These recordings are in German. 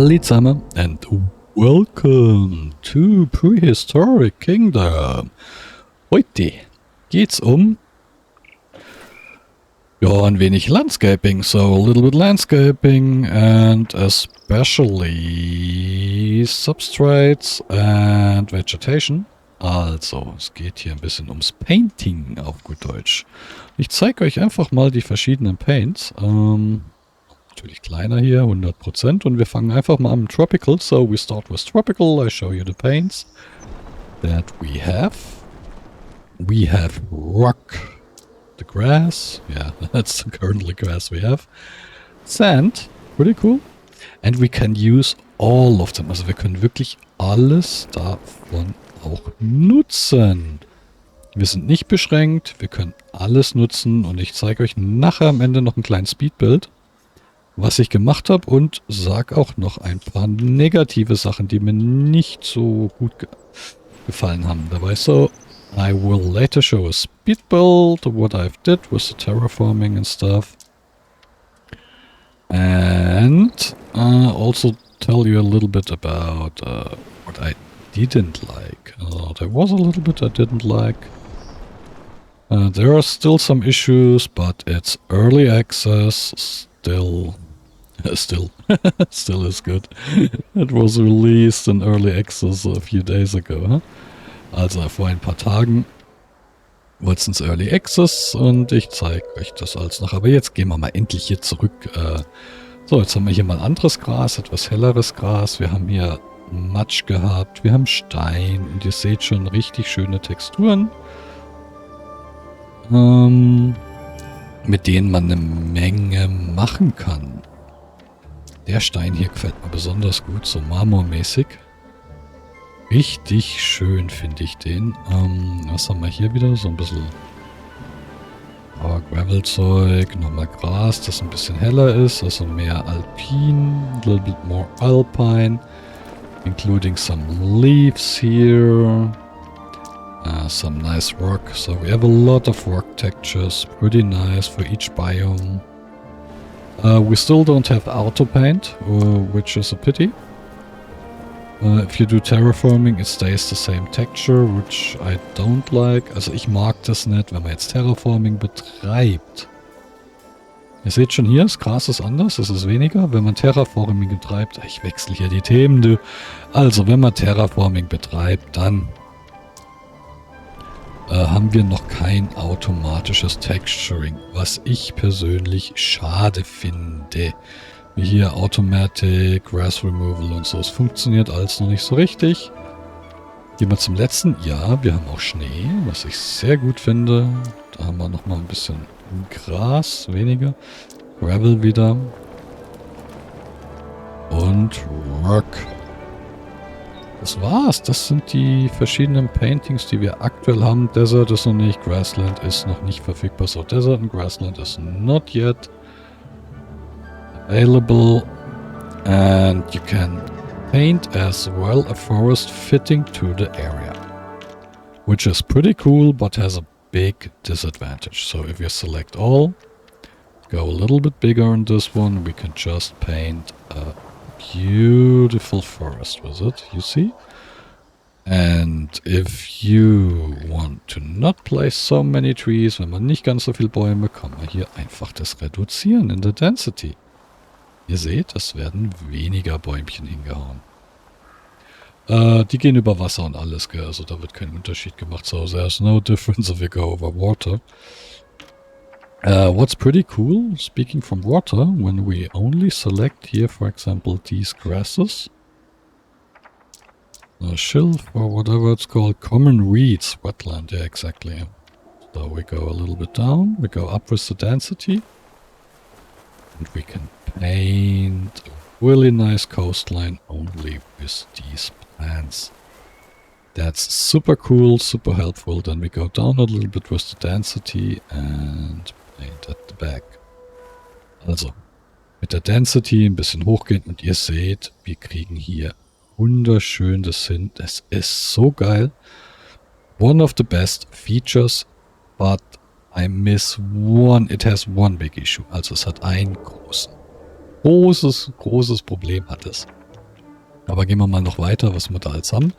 Halli zusammen and welcome to Prehistoric Kingdom. Heute geht's um ein wenig Landscaping, so a little bit landscaping and especially substrates and vegetation. Also, es geht hier ein bisschen ums Painting auf gut Deutsch. Ich zeige euch einfach mal die verschiedenen Paints. Natürlich kleiner hier, 100%. Und wir fangen einfach mal an mit Tropical. So, we start with Tropical. I show you the paints that we have. We have rock, the grass. Yeah, that's the currently grass we have. Sand, pretty cool. And we can use all of them. Also wir können wirklich alles davon auch nutzen. Wir sind nicht beschränkt, wir können alles nutzen und ich zeige euch nachher am Ende noch einen kleinen Speedbuild, was ich gemacht habe und sage auch noch ein paar negative Sachen, die mir nicht so gut gefallen haben dabei. So, I will later show a Speedbuild, what I've did with the terraforming and stuff. And also tell you a little bit about what I didn't like. There was a little bit I didn't like. There are still some issues, but it's early access. Still is good. It was released in early access a few days ago. Huh? Also vor ein paar Tagen wurde es ins Early Access und ich zeige euch das alles noch. Aber jetzt gehen wir mal endlich hier zurück. So, jetzt haben wir hier mal anderes Gras, etwas helleres Gras. Wir haben hier Matsch gehabt, wir haben Stein und ihr seht schon richtig schöne Texturen, mit denen man eine Menge machen kann. Der Stein hier gefällt mir besonders gut, so marmormäßig. Richtig schön finde ich den. Was haben wir hier wieder? So ein bisschen Gravel-Zeug, nochmal Gras, das ein bisschen heller ist, also mehr Alpin, a little bit more Alpine. Including some leaves here, some nice rock. So we have a lot of rock textures, pretty nice for each biome. We still don't have auto paint, which is a pity. If you do terraforming, it stays the same texture, which I don't like. Also ich mag das nicht, wenn man jetzt Terraforming betreibt. Ihr seht schon hier, das Gras ist anders, es ist weniger. Wenn man Terraforming betreibt, ich wechsle hier die Themen, du. Also, wenn man Terraforming betreibt, dann haben wir noch kein automatisches Texturing, was ich persönlich schade finde. Wie hier Automatic, Grass Removal und so. Es funktioniert alles noch nicht so richtig. Gehen wir zum letzten. Ja, wir haben auch Schnee, was ich sehr gut finde. Da haben wir nochmal ein bisschen Gras, weniger. Gravel wieder. Und Rock. Das war's. Das sind die verschiedenen Paintings, die wir aktuell haben. Desert ist noch nicht, Grassland ist noch nicht verfügbar. So, Desert and Grassland is not yet available. And you can paint as well a forest fitting to the area. Which is pretty cool, but has a big disadvantage. So if you select all, go a little bit bigger on this one, we can just paint a beautiful forest with it, you see? And if you want to not place so many trees, wenn man nicht ganz so viele Bäume, kann man hier einfach das reduzieren in der Density. Ihr seht, es werden weniger Bäumchen hingehauen. Die gehen über Wasser und alles, gell? Also da wird kein Unterschied gemacht. So there's no difference if we go over water. What's pretty cool, speaking from water, when we only select here, for example, these grasses, shelf or whatever it's called, common reeds, wetland, yeah, exactly. So we go a little bit down, we go up with the density, and we can paint a really nice coastline only with these plants. That's super cool, super helpful. Then we go down a little bit with the density and paint at the back. Also, mit der Density ein bisschen hochgehen und ihr seht, wir kriegen hier wunderschön das hin. Das ist so geil. One of the best features, but I miss one. It has one big issue. Also es hat einen großes Problem hat es. Aber gehen wir mal noch weiter, was wir da jetzt haben.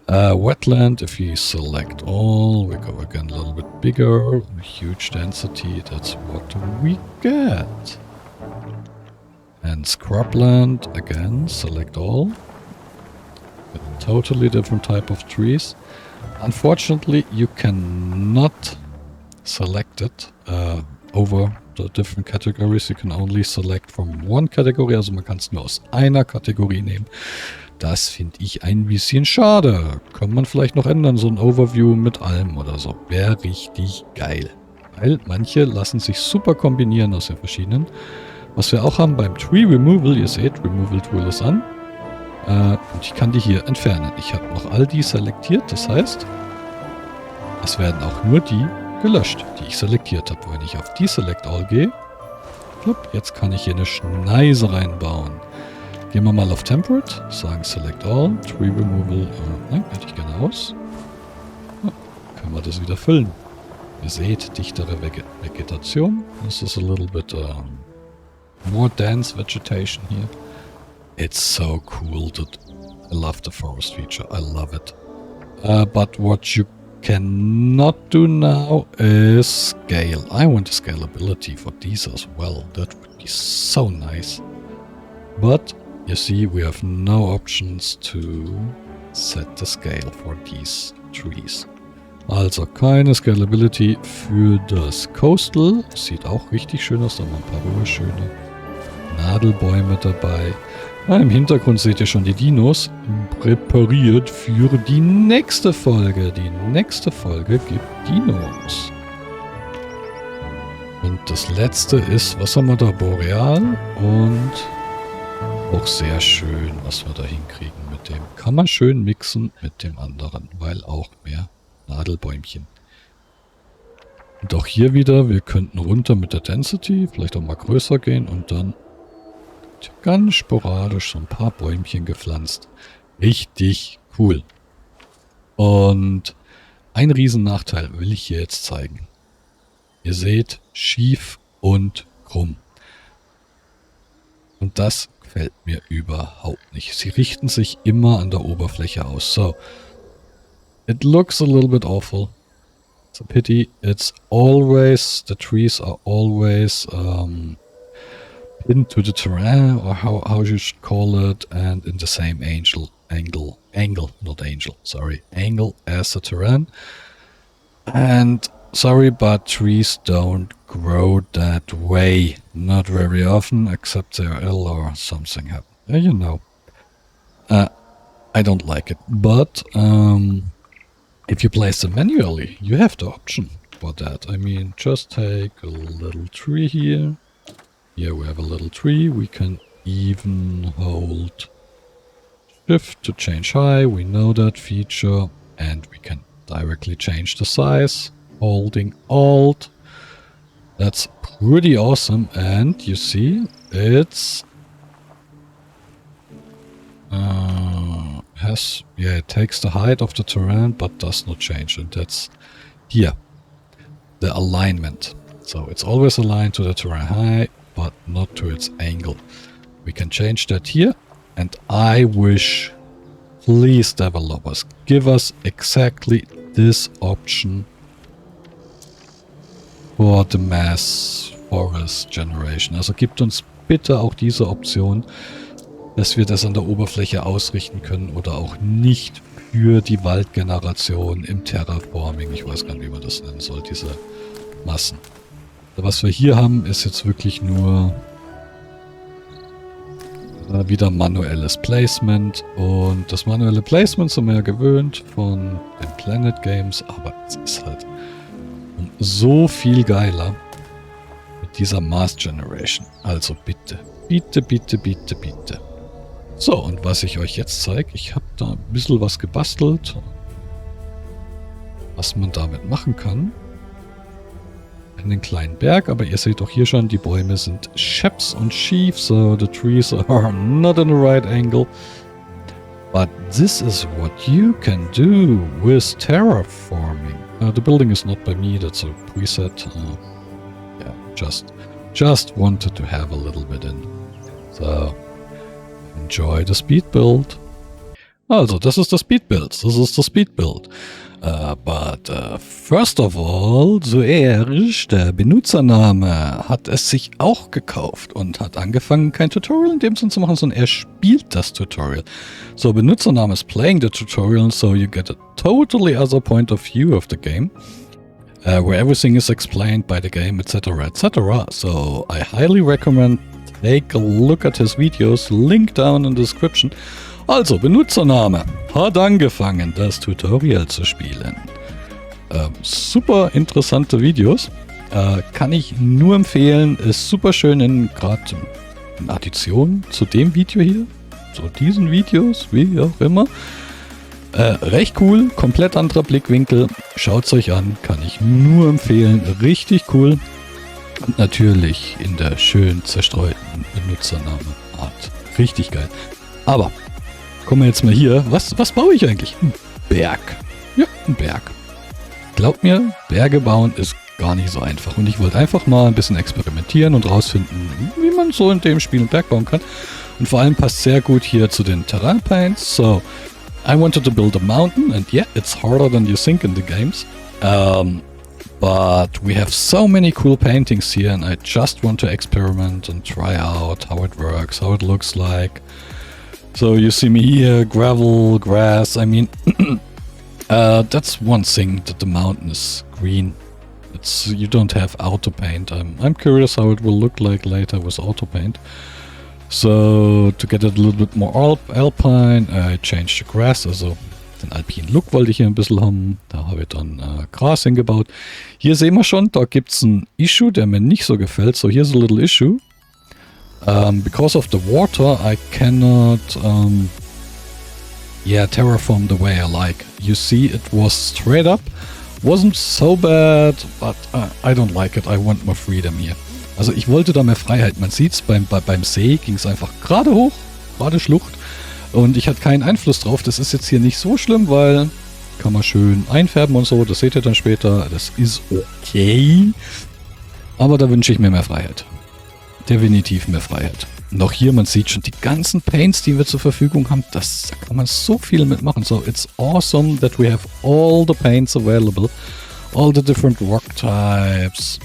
Wetland, if you select all, we go again a little bit bigger, huge density, that's what we get. And scrubland, again, select all. A totally different type of trees. Unfortunately, you cannot select it over the different categories. You can only select from one category, also man kann es nur aus einer Kategorie nehmen. Das finde ich ein bisschen schade. Kann man vielleicht noch ändern, so ein Overview mit allem oder so. Wäre richtig geil. Weil manche lassen sich super kombinieren aus den verschiedenen. Was wir auch haben beim Tree Removal, ihr seht, Removal Tool ist an. Und ich kann die hier entfernen. Ich habe noch all die selektiert, das heißt, es werden auch nur die gelöscht, die ich selektiert habe. Wenn ich auf die Select All gehe, jetzt kann ich hier eine Schneise reinbauen. Gehen wir mal auf Temperate, sagen Select All, Tree Removal, nein, hätte ich gerne aus. Ja, können wir das wieder füllen. Ihr seht, dichtere Vegetation. This is a little bit more dense vegetation here. It's so cool, dude. I love the forest feature, I love it. But what you cannot do now is scale. I want the scalability for these as well. That would be so nice. But you see, we have no options to set the scale for these trees. Also keine Scalability für das Coastal. Sieht auch richtig schön aus. Da haben wir ein paar wunderschöne Nadelbäume dabei. Im Hintergrund seht ihr schon die Dinos präpariert für die nächste Folge. Die nächste Folge gibt Dinos. Und das letzte ist, was haben wir da? Boreal und auch sehr schön, was wir da hinkriegen mit dem. Kann man schön mixen mit dem anderen, weil auch mehr Nadelbäumchen. Und auch hier wieder, wir könnten runter mit der Density, vielleicht auch mal größer gehen und dann ganz sporadisch so ein paar Bäumchen gepflanzt. Richtig cool. Und ein Riesennachteil will ich hier jetzt zeigen. Ihr seht, schief und krumm. Und das gefällt mir überhaupt nicht. Sie richten sich immer an der Oberfläche aus. So. It looks a little bit awful. It's a pity. It's always, the trees are always into the terrain, or how you should call it, and in the same angle as the terrain. And sorry, but trees don't grow that way. Not very often, except they're ill or something happen. You know. I don't like it. But if you place them manually, you have the option for that. I mean, just take a little tree here. Here we have a little tree. We can even hold Shift to change high. We know that feature. And we can directly change the size. Holding Alt. That's pretty awesome. And you see, it's it takes the height of the terrain, but does not change. And that's here, the alignment. So it's always aligned to the terrain height, but not to its angle. We can change that here. And I wish, please developers, give us exactly this option for the mass forest generation. Also gibt uns bitte auch diese Option, dass wir das an der Oberfläche ausrichten können oder auch nicht für die Waldgeneration im Terraforming. Ich weiß gar nicht, wie man das nennen soll, diese Massen. Was wir hier haben, ist jetzt wirklich nur wieder manuelles Placement. Und das manuelle Placement sind wir ja gewöhnt von den Planet Games, aber es ist halt so viel geiler mit dieser Mass Generation. Also bitte, bitte, bitte, bitte, bitte. So, und was ich euch jetzt zeige, ich habe da ein bisschen was gebastelt, was man damit machen kann. Einen kleinen Berg, aber ihr seht auch hier schon, die Bäume sind scheps und schief, so the trees are not in the right angle. But this is what you can do with terraforming. The building is not by me, that's a preset. Yeah, just wanted to have a little bit in. So, Enjoy the Speedbuild. Also, das ist das Speedbuild. Das ist das Speedbuild. But first of all, zuerst, der Benutzername hat es sich auch gekauft und hat angefangen, kein Tutorial in dem Sinne zu machen, sondern er spielt das Tutorial. So, Benutzername is playing the tutorial, so you get a totally other point of view of the game, where everything is explained by the game, etc., etc. So, I highly recommend take a look at his videos, link down in the description. Also, Benutzername hat angefangen, das Tutorial zu spielen. Super interessante Videos. Kann ich nur empfehlen. Ist super schön gerade in Addition zu dem Video hier. Zu diesen Videos, wie auch immer. Recht cool, komplett anderer Blickwinkel. Schaut es euch an, kann ich nur empfehlen. Richtig cool. Und natürlich in der schön zerstreuten Benutzername-Art. Richtig geil. Aber kommen wir jetzt mal hier. Was baue ich eigentlich? Ein Berg. Ja, ein Berg. Glaubt mir, Berge bauen ist gar nicht so einfach. Und ich wollte einfach mal ein bisschen experimentieren und rausfinden, wie man so in dem Spiel einen Berg bauen kann. Und vor allem passt sehr gut hier zu den Terrain Paints. So, I wanted to build a mountain. And yeah, it's harder than you think in the games. But we have so many cool paintings here. And I just want to experiment and try out how it works, how it looks like. So you see me here, gravel, grass. I mean, that's one thing, that the mountain is green. You don't have auto paint. I'm curious how it will look like later with auto paint. So to get it a little bit more alpine, I changed the grass. Also den alpinen Look wollte ich hier ein bisschen haben. Da habe ich dann Gras hingebaut. Hier sehen wir schon, da gibt es ein Issue, der mir nicht so gefällt. So here's a little issue. Because of the water, I cannot terraform the way I like. You see, it was straight up. Wasn't so bad, but I don't like it. I want more freedom here. Also ich wollte da mehr Freiheit. Man sieht es, beim See ging es einfach gerade hoch, gerade Schlucht. Und ich hatte keinen Einfluss drauf. Das ist jetzt hier nicht so schlimm, weil kann man schön einfärben und so. Das seht ihr dann später. Das ist okay. Aber da wünsche ich mir mehr Freiheit. Definitiv mehr Freiheit. Und auch hier, man sieht schon die ganzen Paints, die wir zur Verfügung haben. Da kann man so viel mitmachen. So, it's awesome that we have all the paints available. All the different rock types.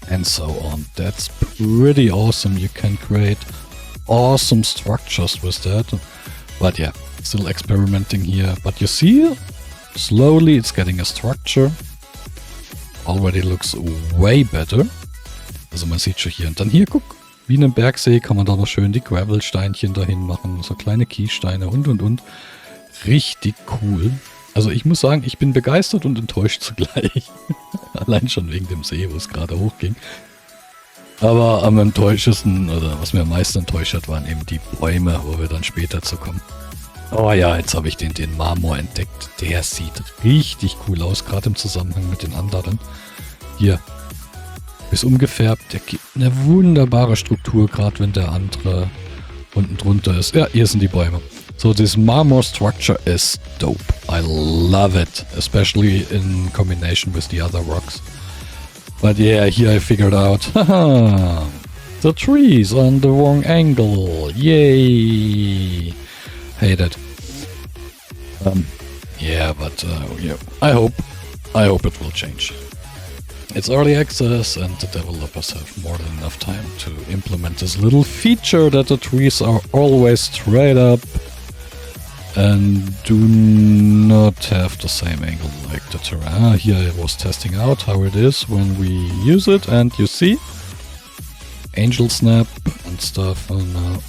And so on. That's pretty awesome. You can create awesome structures with that. But yeah, still experimenting here. But you see, slowly it's getting a structure. Already looks way better. Also man sieht schon hier. Und dann hier, guck, wie in einem Bergsee kann man da noch schön die Gravelsteinchen dahin machen. So kleine Kiessteine und. Richtig cool. Also ich muss sagen, ich bin begeistert und enttäuscht zugleich. Allein schon wegen dem See, wo es gerade hochging. Aber am enttäuschesten, oder was mir am meisten enttäuscht hat, waren eben die Bäume, wo wir dann später zu kommen. Oh ja, jetzt habe ich den Marmor entdeckt. Der sieht richtig cool aus, gerade im Zusammenhang mit den anderen. Hier. Ist umgefärbt, der gibt eine wunderbare Struktur, gerade wenn der andere unten drunter ist. Ja, hier sind die Bäume. So, this marmor structure is dope. I love it, especially in combination with the other rocks. But yeah, here I figured out, haha, the trees on the wrong angle. Yay! Hate it. Yeah, but yeah, I hope it will change. It's early access and the developers have more than enough time to implement this little feature that the trees are always straight up and do not have the same angle like the terrain. Here I was testing out how it is when we use it, and you see angel snap and stuff. And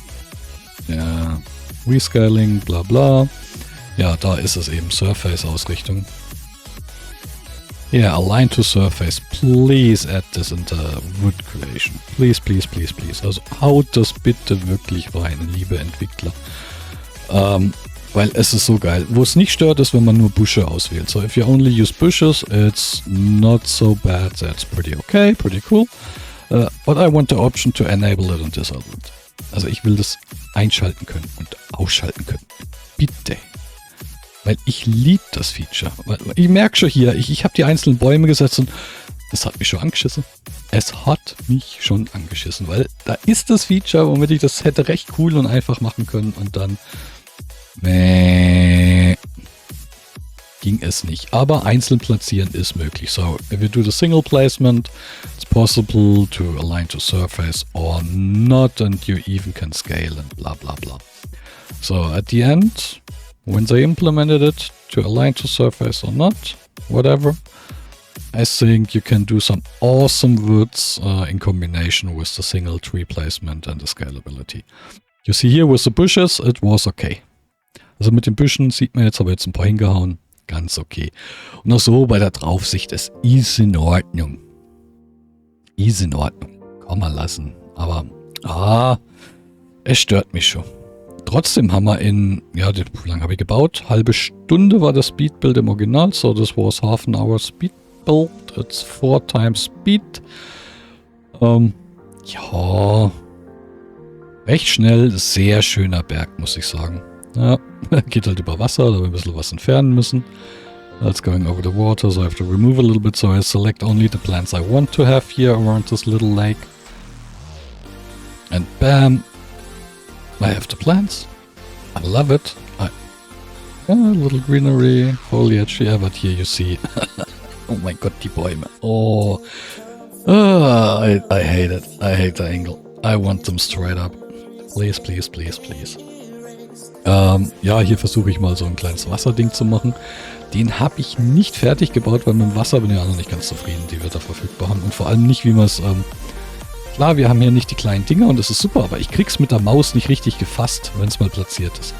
yeah, rescaling, bla bla. Ja, da ist es eben Surface-Ausrichtung. Yeah, align to surface. Please add this in the wood creation. Please, please, please, please. Also haut das bitte wirklich rein, liebe Entwickler. Weil es ist so geil. Wo es nicht stört, ist, wenn man nur Büsche auswählt. So, if you only use bushes, it's not so bad. That's pretty okay, pretty cool. But I want the option to enable it and disable it. Also ich will das einschalten können und ausschalten können. Bitte. Weil ich liebe das Feature. Weil ich merke schon hier, ich habe die einzelnen Bäume gesetzt und Es hat mich schon angeschissen. Es hat mich schon angeschissen, weil da ist das Feature, womit ich das hätte recht cool und einfach machen können und dann ging es nicht. Aber einzeln platzieren ist möglich. So, if you do the single placement, it's possible to align to surface or not and you even can scale and blah blah blah. So, at the end, when they implemented it to align to surface or not, whatever, I think you can do some awesome woods in combination with the single tree placement and the scalability. You see here with the bushes, it was okay. Also mit den Büschen sieht man jetzt, habe jetzt ein paar hingehauen. Ganz okay. Und auch so bei der Draufsicht, es ist in Ordnung. Ist in Ordnung. Kann man lassen. Aber, es stört mich schon. Trotzdem haben wir in, ja, wie lange habe ich gebaut? Halbe Stunde war das Speedbuild im Original. So, this was half an hour Speedbuild. It's 4 times Speed. Ja. Recht schnell. Sehr schöner Berg, muss ich sagen. Ja, geht halt über Wasser, da wir ein bisschen was entfernen müssen. That's going over the water, so I have to remove a little bit, so I select only the plants I want to have here around this little lake. And bam, I have the plants. I love it. A little greenery, foliage, yeah, but here you see. Oh mein Gott, die Bäume. Oh, I hate it. I hate the angle. I want them straight up. Please, please, please, please. Ja, hier versuche ich mal so ein kleines Wasserding zu machen. Den habe ich nicht fertig gebaut, weil mit dem Wasser bin ich auch noch nicht ganz zufrieden, die wir da verfügbar haben. Und vor allem nicht, wie man es... klar, wir haben hier nicht die kleinen Dinger und das ist super, aber ich krieg's mit der Maus nicht richtig gefasst, wenn es mal platziert ist.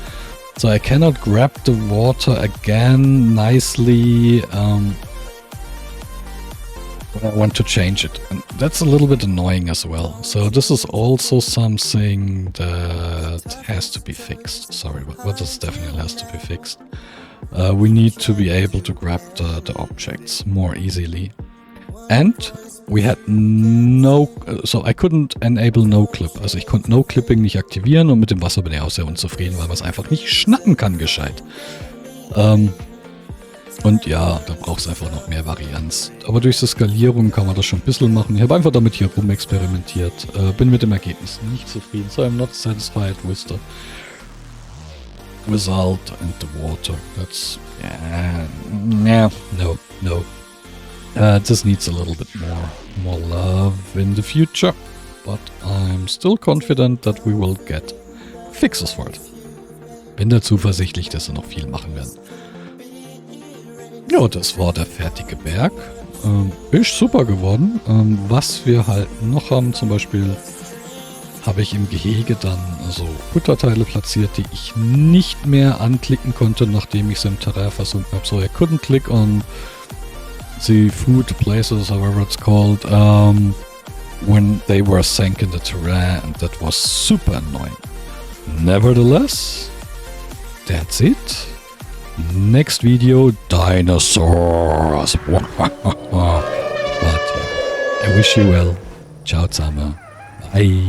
So, I cannot grab the water again nicely when I want to change it. And that's a little bit annoying as well. So this is also something that has to be fixed. Sorry, but what this definitely has to be fixed. We need to be able to grab the objects more easily. And we had no... So I couldn't enable No-Clip. Also ich konnte No-Clipping nicht aktivieren und mit dem Wasser bin ich auch sehr unzufrieden, weil man es einfach nicht schnappen kann gescheit. Und ja, da braucht es einfach noch mehr Varianz. Aber durch die Skalierung kann man das schon ein bisschen machen. Ich habe einfach damit hier rumexperimentiert. Bin mit dem Ergebnis nicht zufrieden. So I'm not satisfied with the result and the water. That's... no. This needs a little bit more love in the future. But I'm still confident that we will get fixes for it. Bin da zuversichtlich, dass wir noch viel machen werden. Ja, das war der fertige Berg. Ist super geworden. Was wir halt noch haben, zum Beispiel habe ich im Gehege dann so Futterteile platziert, die ich nicht mehr anklicken konnte, nachdem ich sie im Terrain versunken habe. So, I couldn't click on the food places, however it's called, when they were sank in the terrain, and that was super annoying. Nevertheless, that's it. Next video, dinosaurs. But yeah, I wish you well. Ciao zusammen. Bye.